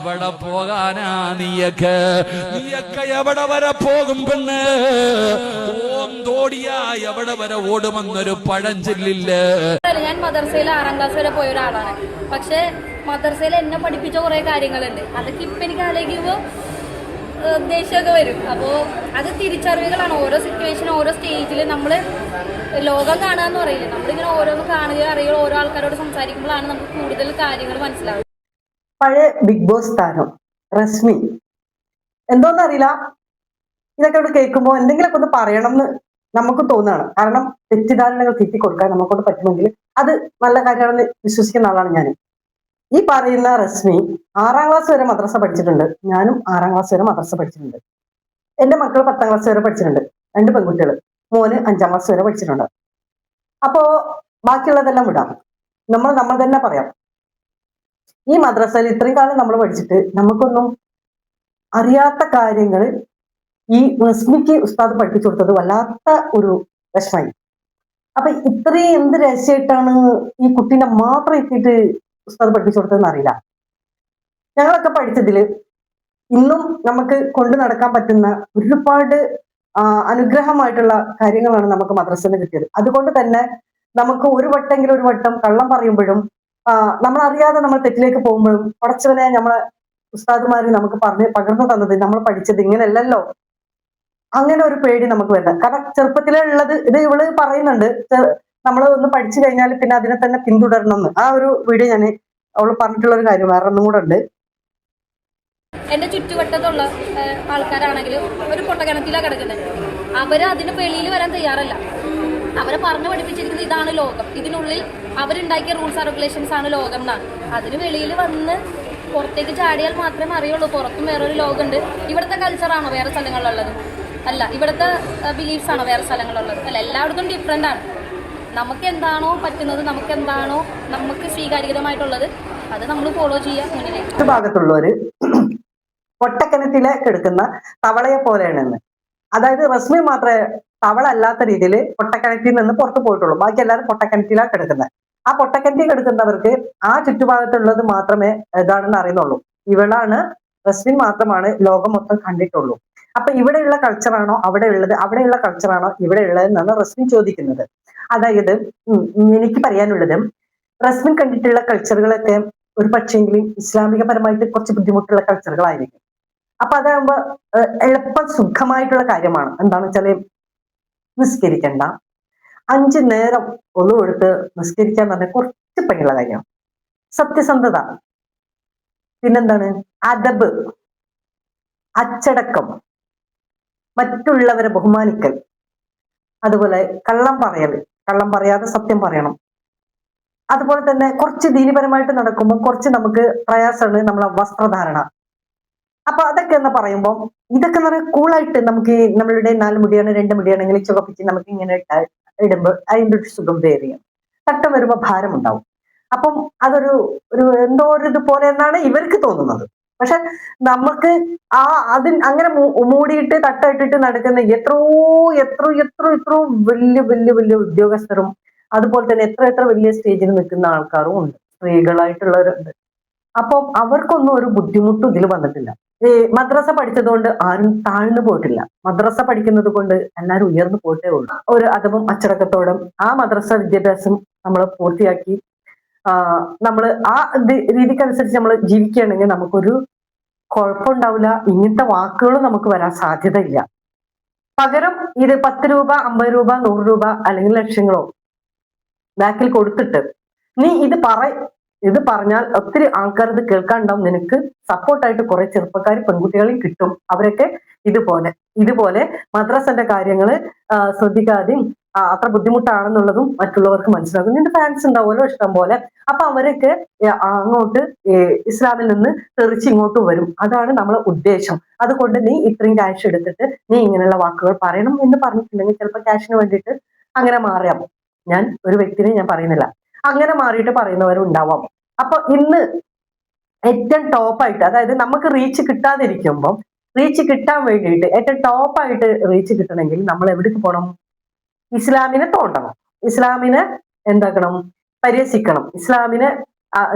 എവിടെ പോകാനാ നീയൊക്കെ എവിടെ വരെ പോകും പെണ്ണ്? ഓന്തോടിയാ എവിടെ വരെ ഓടുമെന്നൊരു പഴഞ്ചൊല്ലില്ല. ഞാൻ മദ്രസയിൽ 6ാം ക്ലാസ് വരെ പോയ ഒരാളാണ്. പക്ഷെ മദ്രസയിൽ എന്നെ പഠിപ്പിച്ച കുറെ കാര്യങ്ങളുണ്ട്. അതൊക്കെ ഇപ്പൊ എനിക്ക് ആലോചിക്കുമ്പോൾ ദേഷ്യമൊക്കെ വരും. അപ്പോൾ അത് തിരിച്ചറിവുകളാണ്. ഓരോ സിറ്റുവേഷൻ, ഓരോ സ്റ്റേജിൽ നമ്മൾ ലോകം കാണുക എന്ന് പറയില്ല, നമ്മളിങ്ങനെ ഓരോന്ന് കാണുകയോ അറിയുകയോ ഓരോ ആൾക്കാരോട് സംസാരിക്കുമ്പോഴാണ് നമുക്ക് കൂടുതൽ കാര്യങ്ങൾ മനസ്സിലാവുക. പഴയ ബിഗ് ബോസ് താരം റസ്മി എന്തോന്നറിയില്ല, ഇതൊക്കെ ഇവിടെ കേൾക്കുമ്പോൾ എന്തെങ്കിലുമൊക്കെ ഒന്ന് പറയണം എന്ന് നമുക്ക് തോന്നുകയാണ്. കാരണം തെറ്റിദ്ധാരണകൾ തിരുത്തി കൊടുക്കാൻ നമുക്കൊണ്ട് പറ്റുമെങ്കിൽ അത് നല്ല കാര്യമാണെന്ന് വിശ്വസിക്കുന്ന ആളാണ് ഞാൻ. ഈ പറയുന്ന റസ്മി 6ാം ക്ലാസ് വരെ മദ്രസ പഠിച്ചിട്ടുണ്ട്. ഞാനും 6ാം ക്ലാസ് വരെ മദ്രസ പഠിച്ചിട്ടുണ്ട്. എന്റെ മക്കൾ 10ാം ക്ലാസ് വരെ പഠിച്ചിട്ടുണ്ട്. 2 പെൺകുട്ടികൾ. മോന് 5ാം ക്ലാസ് വരെ പഠിച്ചിട്ടുണ്ട്. അപ്പോ ബാക്കിയുള്ളതെല്ലാം വിടാം. നമ്മൾ തന്നെ പറയാം. ഈ മദ്രസയിൽ ഇത്രയും കാലം നമ്മൾ പഠിച്ചിട്ട് നമുക്കൊന്നും അറിയാത്ത കാര്യങ്ങൾ ഈ റസ്മിക്ക് ഉസ്താദ് പഠിപ്പിച്ചു കൊടുത്തത് വല്ലാത്ത ഒരു വിഷമായി. അപ്പൊ ഇത്രയും എന്ത് രഹസ്യമായിട്ടാണ് ഈ കുട്ടീനെ മാത്രം എത്തിയിട്ട് ഉസ്താദ് പഠിപ്പിച്ചു കൊടുത്തതെന്ന് അറിയില്ല. ഞങ്ങളൊക്കെ പഠിച്ചതില് ഇന്നും നമുക്ക് കൊണ്ടു നടക്കാൻ പറ്റുന്ന ഒരുപാട് അനുഗ്രഹമായിട്ടുള്ള കാര്യങ്ങളാണ് നമുക്ക് മദ്രസയിൽ കിട്ടിയത്. അതുകൊണ്ട് തന്നെ നമുക്ക് ഒരു വട്ടം കള്ളം പറയുമ്പോഴും നമ്മൾ അറിയാതെ നമ്മൾ തെറ്റിലേക്ക് പോകുമ്പോഴും പടച്ചവനെ നമ്മളെ ഉസ്താദുമാര് നമുക്ക് പകർന്നു തന്നത് നമ്മൾ പഠിച്ചത് ഇങ്ങനെയല്ലല്ലോ, അങ്ങനെ ഒരു പേടി നമുക്ക് വരുന്നത്. കാരണം ചെറുപ്പത്തിലേ ഉള്ളത് ഇത് ഇവള് പറയുന്നുണ്ട്, നമ്മൾ ഒന്ന് പഠിച്ചു കഴിഞ്ഞാൽ പിന്നെ അതിനെ തന്നെ പിന്തുടരണം എന്ന്. ആ ഒരു വീഡിയോ ഞാൻ അവള് പറഞ്ഞിട്ടുള്ള ഒരു കാര്യം വേറെ ഒന്നും കൂടെ ഉണ്ട്. എന്റെ ചുറ്റുവട്ടത്തുള്ള ആൾക്കാരാണെങ്കിലും ഒരു പൊട്ടക്കിണറ്റിലാണ് കിടക്കുന്നത്. അവര് അതിന് വെളിയിൽ വരാൻ തയ്യാറല്ല. അവരെ പറഞ്ഞു പഠിപ്പിച്ചിരിക്കുന്നത് ഇതാണ് ലോകം, ഇതിനുള്ളിൽ അവരുണ്ടാക്കിയ റൂൾസ് ആൻഡ് റെഗുലേഷൻസ് ആണ് ലോകം എന്നാണ്. അതിന് വെളിയിൽ വന്ന് പുറത്തേക്ക് ചാടിയാൽ മാത്രമേ അറിയുള്ളൂ പുറത്തും വേറൊരു ലോകമുണ്ട്. ഇവിടുത്തെ കൾച്ചറാണോ വേറെ സ്ഥലങ്ങളിലുള്ളത്? അല്ല. ഇവിടുത്തെ ബിലീഫ്സ് ആണോ വേറെ സ്ഥലങ്ങളിലുള്ളത്? അല്ല. എല്ലായിടത്തും ഡിഫറെൻ്റ് ആണ്. നമുക്ക് എന്താണോ പറ്റുന്നത്, നമുക്ക് എന്താണോ നമുക്ക് സ്വീകാര്യമായിട്ടുള്ളത് അത് നമ്മൾ ഫോളോ ചെയ്യുക. മുന്നിലേക്ക് ഭാഗത്തുള്ളവര് പൊട്ടക്കിണറ്റിലെ കിടക്കുന്ന തവളയെ പോലെയാണെന്ന്. അതായത് റസ്മി മാത്രമേ തവള അല്ലാത്ത രീതിയിൽ പൊട്ടക്കിണറ്റിൽ നിന്ന് പുറത്തു പോയിട്ടുള്ളൂ. ബാക്കി എല്ലാവരും പൊട്ടക്കിണറ്റിലാണ് കിടക്കുന്നത്. ആ പൊട്ടക്കിണറ്റിൽ കിടക്കുന്നവർക്ക് ആ ചുറ്റുഭാഗത്തുള്ളത് മാത്രമേ ഇതാണെന്ന് അറിയുന്നുള്ളൂ. ഇവളാണ്, റസ്മി മാത്രമാണ് ലോകം മൊത്തം കണ്ടിട്ടുള്ളൂ. അപ്പൊ ഇവിടെയുള്ള കൾച്ചറാണോ അവിടെയുള്ള കൾച്ചറാണോ ഇവിടെ ഉള്ളതെന്നാണ് റസ്മിൻ ചോദിക്കുന്നത്. അതായത് എനിക്ക് പറയാനുള്ളത്, റസ്മിൻ കണ്ടിട്ടുള്ള കൾച്ചറുകളൊക്കെ ഒരു പക്ഷേങ്കിലും ഇസ്ലാമികപരമായിട്ട് കുറച്ച് ബുദ്ധിമുട്ടുള്ള കൾച്ചറുകളായിരിക്കും. അപ്പൊ അതാകുമ്പോ എളുപ്പം സുഖമായിട്ടുള്ള കാര്യമാണ്. എന്താണെന്ന് വെച്ചാല് നിസ്കരിക്കണ്ട, 5 നേരം ഒന്നും എടുത്ത് നിസ്കരിക്കാൻ പറഞ്ഞാൽ കുറച്ച് പണിയുള്ള കാര്യമാണ്. സത്യസന്ധത, പിന്നെന്താണ് അദബ്, അച്ചടക്കം, മറ്റുള്ളവരെ ബഹുമാനിക്കൽ, അതുപോലെ കള്ളം പറയാതെ സത്യം പറയണം. അതുപോലെ തന്നെ കുറച്ച് ദീനിപരമായിട്ട് നടക്കുമ്പോൾ കുറച്ച് നമുക്ക് പ്രയാസമാണ് നമ്മളെ വസ്ത്രധാരണ. അപ്പൊ അതൊക്കെ എന്ന് പറയുമ്പോൾ ഇതൊക്കെ എന്ന് പറയുന്നത് കൂളായിട്ട് നമുക്ക് നമ്മളുടെ 4 മുടിയാണ് 2 മുടിയാണെങ്കിൽ ചുവപ്പിച്ച് നമുക്ക് ഇങ്ങനെ ഇടുമ്പോൾ അതിൻ്റെ ഒരു സുഖം വേറിയാണ്. തട്ടം വരുമ്പോൾ ഭാരം ഉണ്ടാവും. അപ്പം അതൊരു എന്തോ ഒരു ഇതുപോലെ എന്നാണ് ഇവർക്ക് തോന്നുന്നത്. പക്ഷെ നമുക്ക് അങ്ങനെ മൂടിയിട്ട് തട്ടയിട്ടിട്ട് നടക്കുന്ന എത്രയോ വലിയ ഉദ്യോഗസ്ഥരും അതുപോലെ തന്നെ എത്ര വലിയ സ്റ്റേജിൽ നിൽക്കുന്ന ആൾക്കാരും ഉണ്ട്, സ്ത്രീകളായിട്ടുള്ളവരുണ്ട്. അപ്പം അവർക്കൊന്നും ഒരു ബുദ്ധിമുട്ടും ഇതിൽ വന്നിട്ടില്ല. ഈ മദ്രസ പഠിച്ചതുകൊണ്ട് ആരും താഴ്ന്നു പോയിട്ടില്ല. മദ്രസ പഠിക്കുന്നത് കൊണ്ട് എല്ലാവരും ഉയർന്നു പോയിട്ടേ ഉള്ളൂ. ഒരു അദബും അച്ചടക്കത്തോടും ആ മദ്രസ വിദ്യാഭ്യാസം നമ്മൾ പൂർത്തിയാക്കി നമ്മൾ ആ രീതിക്കനുസരിച്ച് നമ്മൾ ജീവിക്കുകയാണെങ്കിൽ നമുക്കൊരു കുഴപ്പമുണ്ടാവില്ല. ഇങ്ങനത്തെ വാക്കുകളും നമുക്ക് വരാൻ സാധ്യതയില്ല. പകരം ഇത് 10 രൂപ 50 രൂപ 100 രൂപ അല്ലെങ്കിൽ ലക്ഷങ്ങളോ ബാക്കിൽ കൊടുത്തിട്ട് നീ ഇത് പറഞ്ഞാൽ ഒത്തിരി ആൾക്കാർ ഇത് കേൾക്കാനുണ്ടാവും. നിനക്ക് സപ്പോർട്ടായിട്ട് കുറെ ചെറുപ്പക്കാർ പെൺകുട്ടികളെയും കിട്ടും. അവരൊക്കെ ഇതുപോലെ മദ്രസന്റെ കാര്യങ്ങൾ ശ്രദ്ധിക്കാതെയും അത്ര ബുദ്ധിമുട്ടാണെന്നുള്ളതും മറ്റുള്ളവർക്ക് മനസ്സിലാകും. നിന്റെ ഫാൻസ് ഉണ്ടാവുമല്ലോ ഇഷ്ടം പോലെ. അപ്പൊ അവരൊക്കെ അങ്ങോട്ട് ഇസ്ലാമിൽ നിന്ന് തെറിച്ച് ഇങ്ങോട്ട് വരും. അതാണ് നമ്മളെ ഉദ്ദേശം. അതുകൊണ്ട് നീ ഇത്രയും ക്യാഷ് എടുത്തിട്ട് നീ ഇങ്ങനെയുള്ള വാക്കുകൾ പറയണം എന്ന് പറഞ്ഞിട്ടുണ്ടെങ്കിൽ ചിലപ്പോൾ ക്യാഷിന് വേണ്ടിയിട്ട് അങ്ങനെ മാറാം. ഞാൻ ഒരു വ്യക്തിനെ ഞാൻ പറയുന്നില്ല, അങ്ങനെ മാറിയിട്ട് പറയുന്നവരും ഉണ്ടാവാം. അപ്പൊ ഇന്ന് ഏറ്റവും ടോപ്പായിട്ട്, അതായത് നമുക്ക് റീച്ച് കിട്ടാതിരിക്കുമ്പോൾ റീച്ച് കിട്ടാൻ വേണ്ടിയിട്ട് ഏറ്റവും ടോപ്പായിട്ട് റീച്ച് കിട്ടണമെങ്കിൽ നമ്മൾ എവിടേക്ക് പോകണം? ഇസ്ലാമിനെ തോണ്ടണം, ഇസ്ലാമിനെ എന്താക്കണം, പരിഹസിക്കണം, ഇസ്ലാമിനെ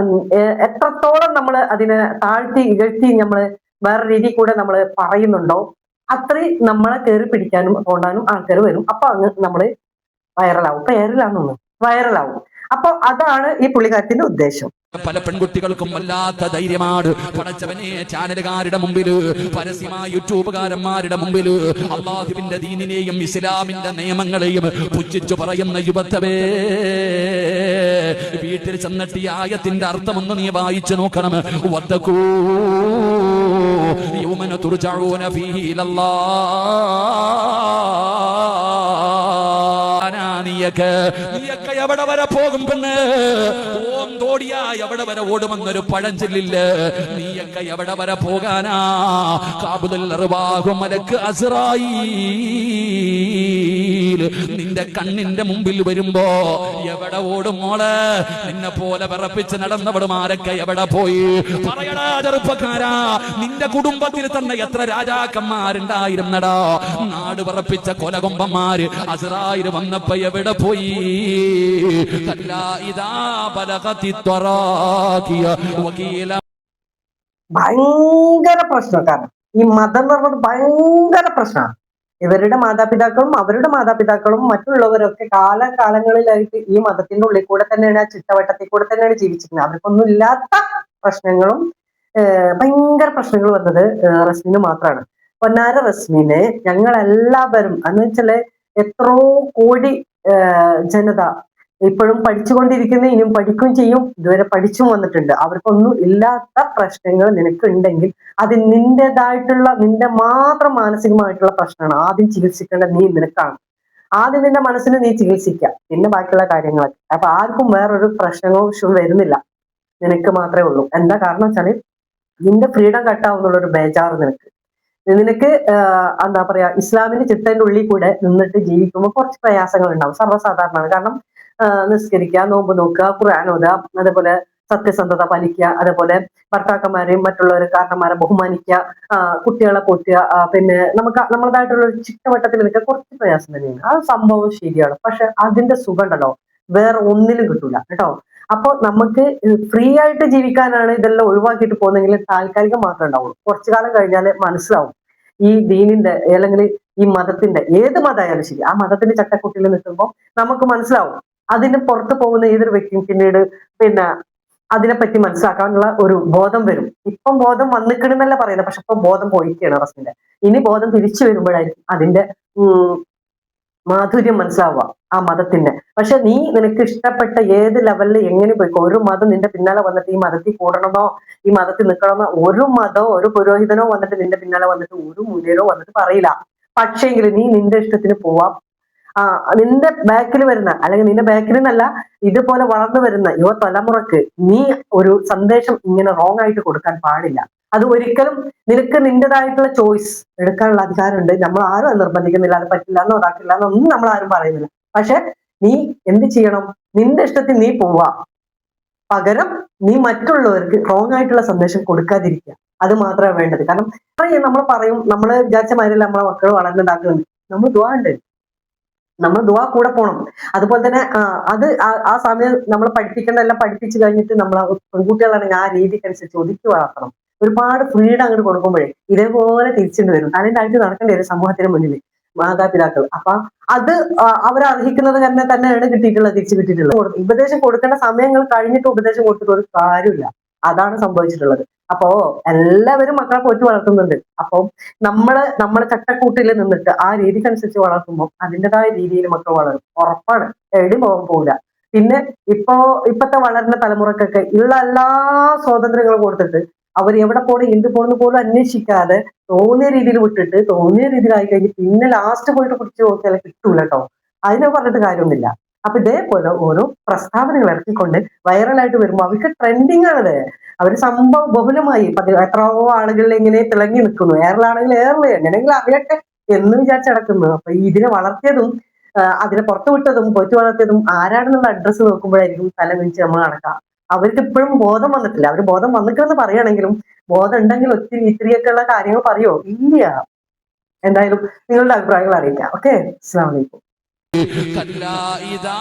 എത്രത്തോളം നമ്മൾ അതിനെ താഴ്ത്തി ഇകഴ്ത്തി നമ്മൾ വേറെ രീതിയിൽ കൂടെ നമ്മൾ പറയുന്നുണ്ടോ അത്രയും നമ്മളെ കയറി പിടിക്കാനും തോണ്ടാനും ആൾക്കാർ വരും. അപ്പൊ അങ്ങ് നമ്മള് വൈറലാവും. വൈറലാവും. അപ്പൊ അതാണ് ഈ പുള്ളിക്കാരത്തിന്റെ ഉദ്ദേശം. പല പെൺകുട്ടികൾക്കും വല്ലാത്ത ധൈര്യമാണ്. പടച്ചവനെ, ചാനലുകാരുടെ മുമ്പില്, പരസ്യമായ യൂട്യൂബുകാരന്മാരുടെ മുമ്പില് അള്ളാഹുവിന്റെ ദീനിനെയും ഇസ്ലാമിന്റെ നിയമങ്ങളെയും പുച്ഛിച്ചു പറയുന്ന യുവത്വേ, വീട്ടിൽ ചെന്നിട്ട് ഈ ആയത്തിന്റെ അർത്ഥമൊന്ന് നീ വായിച്ചു നോക്കണം. വത്തഖൂ യൗമന തുർജഊന ഫീഹി ഇലല്ലാഹ്. നീയൊക്കെ എവിടെ വരെ പോകും പെണ്ണ്? ഓം തോടിയാ എവിടെ വരെ ഓടുമെന്നൊരു പഴഞ്ചൊല്ലില്ല. നീയൊക്കെ എവിടെ വരെ പോകാനാ? കാബുൽ അർവാഹു മലക്ക് അസ്റായീൽ നിന്റെ കണ്ണിന്റെ മുമ്പിൽ വരുമ്പോ എവിടെ ഓടും മോളെ? നിന്നെ പോലെ വിറപ്പിച്ച് നടന്നവടുമാരൊക്കെ എവിടെ പോയി? പറയടാ ചെറുപ്പക്കാരാ, നിന്റെ കുടുംബത്തിൽ തന്നെ എത്ര രാജാക്കന്മാരുണ്ടായിരുന്നടാ? നാട് വിറപ്പിച്ച കൊലകൊമ്പന്മാര് അസ്റായിൽ വന്നപ്പോ എവിടെ പോയി? ഭയങ്കര പ്രശ്നക്കാരാണ് ഈ മതം എന്ന് പറഞ്ഞത്. ഭയങ്കര പ്രശ്നമാണ്. ഇവരുടെ മാതാപിതാക്കളും അവരുടെ മാതാപിതാക്കളും മറ്റുള്ളവരൊക്കെ കാലകാലങ്ങളിലായിട്ട് ഈ മതത്തിന്റെ ഉള്ളിൽ കൂടെ തന്നെയാണ്, ആ ചുറ്റവട്ടത്തിൽ കൂടെ തന്നെയാണ് ജീവിച്ചിരുന്നത്. അവർക്കൊന്നും ഇല്ലാത്ത പ്രശ്നങ്ങളും ഭയങ്കര പ്രശ്നങ്ങൾ വന്നത് റസ്മിന് മാത്രമാണ്. പൊന്നാര റസ്മിനെ ഞങ്ങളെല്ലാവരും എന്ന് വെച്ചാല് എത്രയോ കോടി ജനത ഇപ്പോഴും പഠിച്ചുകൊണ്ടിരിക്കുന്ന, ഇനിയും പഠിക്കുകയും ചെയ്യും, ഇതുവരെ പഠിച്ചും വന്നിട്ടുണ്ട്. അവർക്കൊന്നും ഇല്ലാത്ത പ്രശ്നങ്ങൾ നിനക്കുണ്ടെങ്കിൽ അത് നിന്റേതായിട്ടുള്ള, നിന്റെ മാത്രം മാനസികമായിട്ടുള്ള പ്രശ്നമാണ്. ആദ്യം ചികിത്സിക്കേണ്ട നിനക്കാണ്. ആദ്യം നിന്റെ മനസ്സിന് നീ ചികിത്സിക്കുക, പിന്നെ ബാക്കിയുള്ള കാര്യങ്ങളൊക്കെ. അപ്പൊ ആർക്കും വേറൊരു പ്രശ്നങ്ങളോ ഇഷ്യൂ വരുന്നില്ല, നിനക്ക് മാത്രമേ ഉള്ളൂ. എന്താ കാരണം വെച്ചാല് നിന്റെ ഫ്രീഡം കട്ടാവുന്നുള്ളൊരു ബേജാറ് നിനക്ക് എന്താ പറയാ, ഇസ്ലാമിന്റെ ചിട്ടന്റെ ഉള്ളിൽ കൂടെ നിന്നിട്ട് ജീവിക്കുമ്പോൾ കുറച്ച് പ്രയാസങ്ങൾ ഉണ്ടാവും, സർവ്വസാധാരണമാണ്. കാരണം നിസ്കരിക്കുക, നോമ്പ് നോക്കുക, ഖുർആൻ ഓതുക, അതേപോലെ സത്യസന്ധത പാലിക്കുക, അതേപോലെ ഭർത്താക്കന്മാരെയും മറ്റുള്ളവരെ കാരണന്മാരെ ബഹുമാനിക്കുക, കുട്ടികളെ പോറ്റുക, പിന്നെ നമ്മളതായിട്ടുള്ള ഒരു ചുറ്റവട്ടത്തിൽ നിൽക്കുക, കുറച്ച് പ്രയാസം തന്നെയാണ്. ആ സംഭവം ശരിയാണ്. പക്ഷെ അതിന്റെ സുഖം ഉണ്ടല്ലോ വേറെ ഒന്നിലും കിട്ടൂല കേട്ടോ. അപ്പൊ നമുക്ക് ഫ്രീ ആയിട്ട് ജീവിക്കാനാണ് ഇതെല്ലാം ഒഴിവാക്കിയിട്ട് പോകുന്നെങ്കിൽ താൽക്കാലികം മാത്രമേ ഉണ്ടാവുള്ളൂ. കുറച്ചു കാലം കഴിഞ്ഞാൽ മനസ്സിലാവും ഈ ദീനിന്റെ അല്ലെങ്കിൽ ഈ മതത്തിന്റെ, ഏത് മതമായാലും ശരി, ആ മതത്തിന്റെ ചട്ടക്കുട്ടിയിൽ നിൽക്കുമ്പോൾ നമുക്ക് മനസ്സിലാവും. അതിന് പുറത്ത് പോകുന്ന ഏതൊരു വ്യക്തിയും പിന്നീട് പിന്നെ അതിനെപ്പറ്റി മനസ്സിലാക്കാനുള്ള ഒരു ബോധം വരും. ഇപ്പം ബോധം വന്നിക്കണെന്നല്ല പറയുന്നത്, പക്ഷെ ഇപ്പം ബോധം പോയിക്കാണ് റസ്മിന്റെ. ഇനി ബോധം തിരിച്ചു വരുമ്പോഴായിരിക്കും അതിന്റെ മാധുര്യം മനസ്സിലാവുക ആ മതത്തിന്റെ. പക്ഷെ നീ നിനക്ക് ഇഷ്ടപ്പെട്ട ഏത് ലെവലിൽ എങ്ങനെ പോയിക്കോ, ഒരു മതം നിന്റെ പിന്നാലെ വന്നിട്ട് ഈ മതത്തിൽ കൂടണമെന്നോ ഈ മതത്തിൽ നിൽക്കണമെന്നോ ഒരു മതമോ ഒരു പുരോഹിതനോ വന്നിട്ട് നിന്റെ പിന്നാലെ വന്നിട്ട് ഒരു മൂല്യനോ വന്നിട്ട് പറയില്ല. പക്ഷേങ്കിൽ നീ നിന്റെ ഇഷ്ടത്തിന് പോവാം. നിന്റെ ബാക്കിൽ വരുന്ന, അല്ലെങ്കിൽ നിന്റെ ബാക്കിൽ നിന്നല്ല, ഇതുപോലെ വളർന്നു വരുന്ന യുവ തലമുറക്ക് നീ ഒരു സന്ദേശം ഇങ്ങനെ റോങ് ആയിട്ട് കൊടുക്കാൻ പാടില്ല. അത് ഒരിക്കലും നിനക്ക് നിന്റേതായിട്ടുള്ള ചോയ്സ് എടുക്കാനുള്ള അധികാരമുണ്ട്. നമ്മൾ ആരും നിർബന്ധിക്കുന്നില്ല, അത് പറ്റില്ല എന്നോ അതാക്കില്ല എന്നൊന്നും നമ്മൾ ആരും പറയുന്നില്ല. പക്ഷെ നീ എന്ത് ചെയ്യണം? നിന്റെ ഇഷ്ടത്തിൽ നീ പോവാ, പകരം നീ മറ്റുള്ളവർക്ക് റോങ് ആയിട്ടുള്ള സന്ദേശം കൊടുക്കാതിരിക്കുക. അത് മാത്രമേ വേണ്ടത്. കാരണം നമ്മൾ പറയും, നമ്മൾ വിചാരിച്ച മാതിരിയല്ല നമ്മളെ മക്കൾ വളർന്നുണ്ടാക്കുന്നുണ്ട്. നമ്മൾ ദുആ ഉണ്ട്, നമ്മൾ ദുആ കൂടെ പോകണം. അതുപോലെ തന്നെ അത് ആ സമയം നമ്മൾ പഠിപ്പിക്കേണ്ടതെല്ലാം പഠിപ്പിച്ചു കഴിഞ്ഞിട്ട് നമ്മൾ പെൺകുട്ടികളാണെങ്കിൽ ആ രീതിക്കനുസരിച്ച് ഒതുക്കി വളർത്തണം. ഒരുപാട് ഫ്രീഡം അങ്ങോട്ട് കൊടുക്കുമ്പോഴേ ഇതേപോലെ തിരിച്ചിട്ട് വരും. അതിന്റെ ആയിട്ട് നടക്കേണ്ടി വരും സമൂഹത്തിന് മുന്നിൽ മാതാപിതാക്കൾ. അപ്പൊ അത് അവരർഹിക്കുന്നത് തന്നെയാണ് കിട്ടിയിട്ടുള്ളത്, തിരിച്ചു കിട്ടിയിട്ടുള്ളത്. ഉപദേശം കൊടുക്കേണ്ട സമയങ്ങൾ കഴിഞ്ഞിട്ട് ഉപദേശം കൊടുത്തിട്ട് ഒരു കാര്യമില്ല. അതാണ് സംഭവിച്ചിട്ടുള്ളത്. അപ്പോ എല്ലാവരും മക്കളെ പോറ്റി വളർത്തുന്നുണ്ട്. അപ്പൊ നമ്മളെ ചട്ടക്കൂട്ടിൽ നിന്നിട്ട് ആ രീതിക്കനുസരിച്ച് വളർത്തുമ്പോൾ അതിൻ്റെതായ രീതിയിൽ മക്കൾ വളരും, ഉറപ്പാണ്, എവിടെയും പോകാൻ പോകില്ല. പിന്നെ ഇപ്പത്തെ വളരുന്ന തലമുറക്കൊക്കെ ഉള്ള എല്ലാ സ്വാതന്ത്ര്യങ്ങളും കൊടുത്തിട്ട് അവർ എവിടെ പോകണം എന്ത് പോകണമെന്ന് പോലും അന്വേഷിക്കാതെ തോന്നിയ രീതിയിൽ വിട്ടിട്ട് തോന്നിയ രീതിയിലായി കഴിഞ്ഞ് പിന്നെ ലാസ്റ്റ് പോയിട്ട് പിടിച്ചു നോക്കിയാൽ കിട്ടൂല കേട്ടോ. അതിനെ പറഞ്ഞിട്ട് കാര്യമൊന്നുമില്ല. അപ്പൊ ഇതേപോലെ ഓരോ പ്രസ്താവനകൾ ഇറക്കിക്കൊണ്ട് വൈറലായിട്ട് വരുമ്പോൾ അവർക്ക് ട്രെൻഡിങ് ആണത്. അവർ സംഭവം ബഹുലമായി എത്രയോ ആളുകളിൽ ഇങ്ങനെ തിളങ്ങി നിൽക്കുന്നു. എയറിലാണെങ്കിൽ എയറില് എങ്ങനെയെങ്കിലും അറിയട്ടെ എന്ന് വിചാരിച്ച് നടക്കുന്നു. അപ്പൊ ഇതിനെ വളർത്തിയതും അതിനെ പുറത്തു വിട്ടതും പോറ്റി വളർത്തിയതും ആരാണെന്നുള്ള അഡ്രസ്സ് നോക്കുമ്പോഴായിരിക്കും തല വിളിച്ച് നമ്മൾ നടക്കാം. അവർക്ക് ഇപ്പോഴും ബോധം വന്നിട്ടില്ല. അവർ ബോധം വന്നിട്ടെന്ന് പറയുകയാണെങ്കിലും ബോധം ഉണ്ടെങ്കിൽ ഒത്തിരി ഇത്തിരിയൊക്കെ ഉള്ള കാര്യങ്ങൾ പറയോ? ഇല്ല. എന്തായാലും നിങ്ങളുടെ അഭിപ്രായങ്ങൾ അറിയിക്കാം. ഓക്കെ, അസ്സലാമു അലൈക്കും. كلا إذا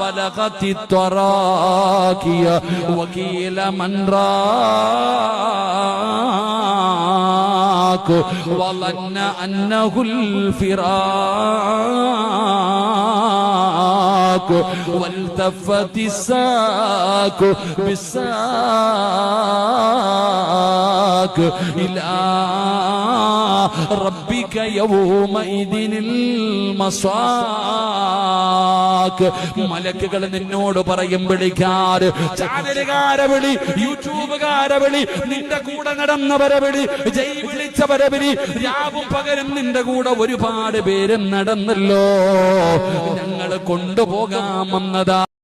بلغت التراقي وقيل من راق وظن أنه الفراق والتفت الساق بالساق إلى ربك يومئذ المصاق മലക്കുകൾ നിന്നോട് പറയും വിളിക്കാറ് ചാനലുകാരെ വിളി, യൂട്യൂബുകാരെ വിളി, നിന്റെ കൂടെ നടന്നവരെ വിളി, ജയ് വിളിച്ചവരെ വിളി. രാവും പകരും നിന്റെ കൂടെ ഒരുപാട് പേരും നടന്നല്ലോ, ഞങ്ങൾ കൊണ്ടുപോകാമെന്നതാ.